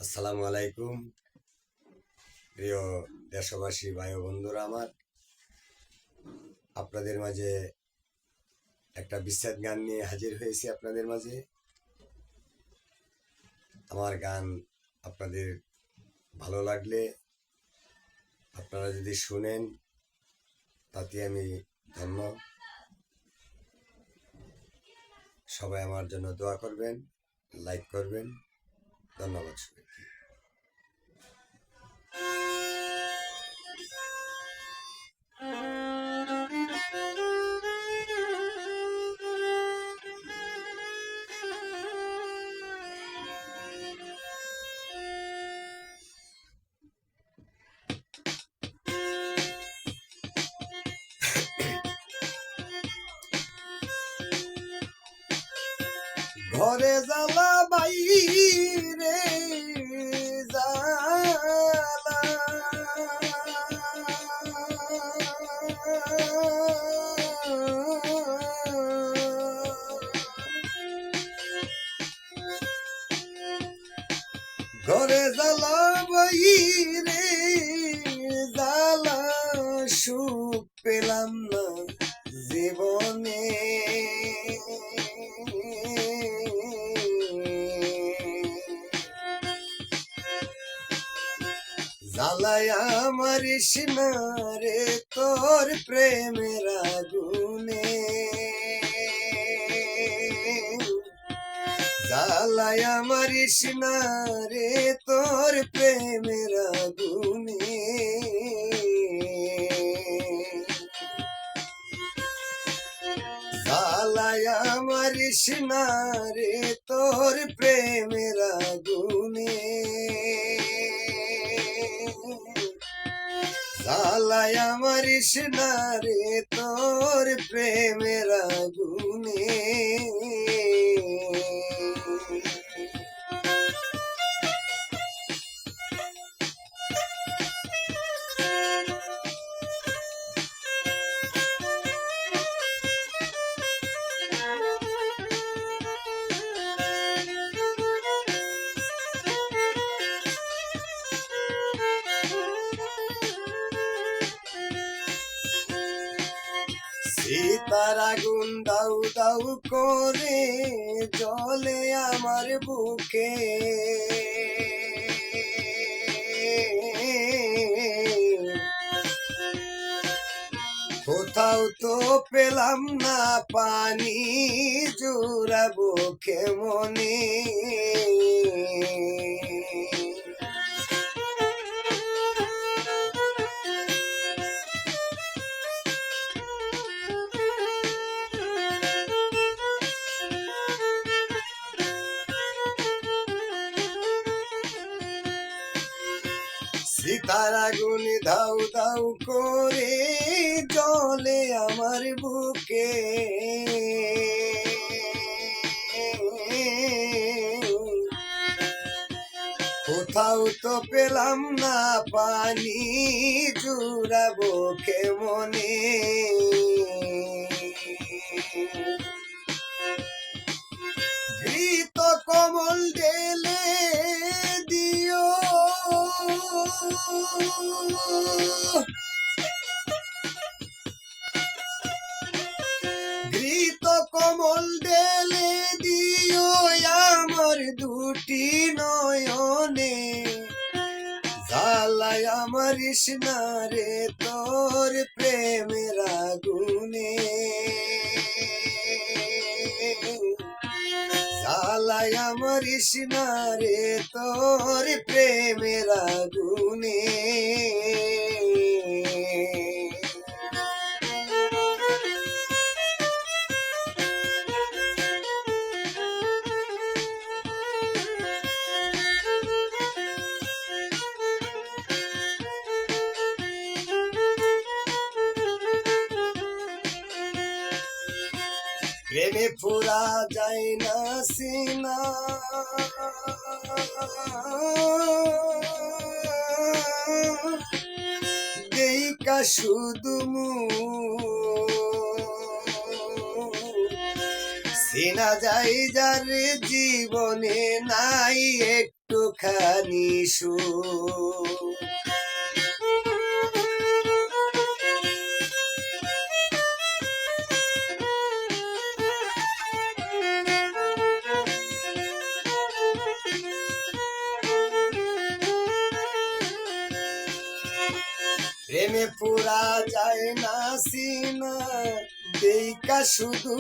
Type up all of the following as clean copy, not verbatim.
আসসালামু আলাইকুম প্রিয় দেশবাসী ভাই ও বন্ধুরা আমার, আপনাদের মাঝে একটা বিচ্ছেদ গান নিয়ে হাজির হয়েছি। আপনাদের মাঝে আমার গান আপনাদের ভালো লাগলে আপনারা যদি শুনেন তাতে আমি ধন্য। সবাই আমার জন্য দোয়া করবেন, লাইক করবেন। ধন্যবাদ সবাইকে। ঘরে জ্বালা বাইরে জ্বালা, ঘরে জ্বালা বাইরে জ্বালা, সুখ পেলাম না জীবনে। জ্বালায়া মারিস না রে তোর প্রেমের আগুনে, জ্বালায়া মারিস না রে তোর প্রেমের আগুনে। জ্বালায়া মারিস না রে তোর প্রেমের আগুনে, জ্বালায়া মারিস না রে তোর প্রেমের আগুনে। সীতার আগুন দাউ দাউ করে জ্বলে আমার বুকে, কোথাও তো পেলাম না পানি, জুড়াবো কেমনে। সীতার আগুন ধাউ ধাউ করে জ্বলে আমার বুকে, কোথাও তো পেলাম না পানি, জুড়াবো কেমনে। ঘৃত কমল ঢেলে দিও, ঘৃত কমল ঢেলে দিও আমার দুটি নয়নে, জ্বালায়া মারিস না রে তোর প্রেমের আগুনে, জ্বালায়া মারিস না রে তোর প্রেমের আগুনে। প্রেমে ফুরা যায় না সিনা, দেইকা শুধু সিনা যাই যার জীবনে নাই একটু একটুখানি সুখ। প্রেমে পুরা যায় না সিনা দেইকা শুধু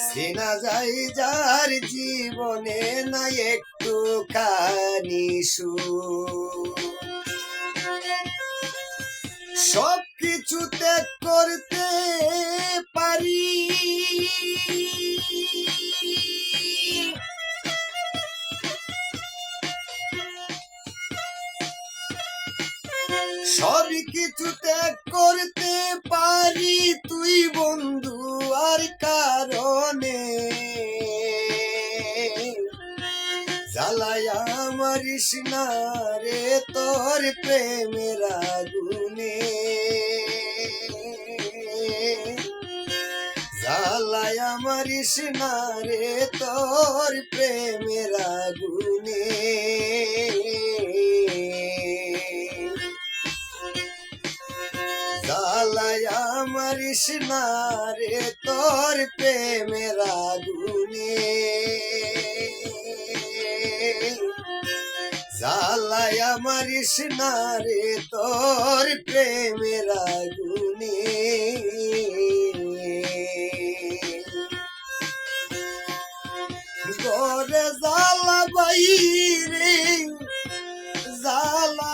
সিনা যাই যার জীবনে না একটুখানি সুখ। সব কিছু ত্যাগ করতে পারি সব কিছু ত্যাগ করতে পারি তুই বন্ধু আর কারণে জ্বালায়া মারিস না রে তোর প্রেমের আগুনে জ্বালায়া মারিস না রে তোর প্রেমের আগুনে জ্বালায়া মারিস না রে তোর প্রেমের আগুনে জ্বালায়া মারিস না রে তোর প্রেমের আগুনে গরে জ্বালা বাইরে জ্বালা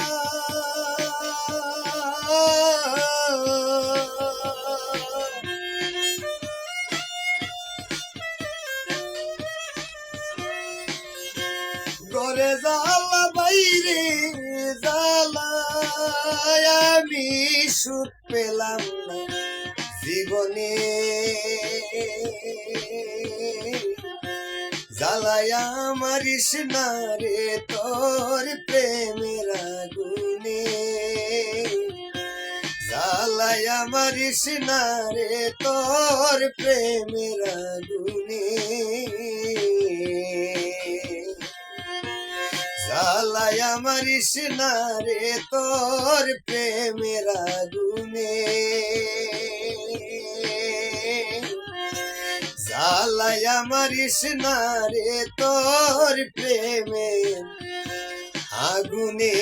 গরে জ্বালা বাইরে জ্বালা আমি সুখ পেলাম না জীবনে জ্বালায়া মারিস না রে তোর প্রেমের আগুনে জ্বালায়া মারিস না রে তোর প্রেমের আগুনে জ্বালায়া মারিস না রে তোর প্রেমের আগুনে জ্বালায়া মারিস না রে তোর প্রেমের আগুনে।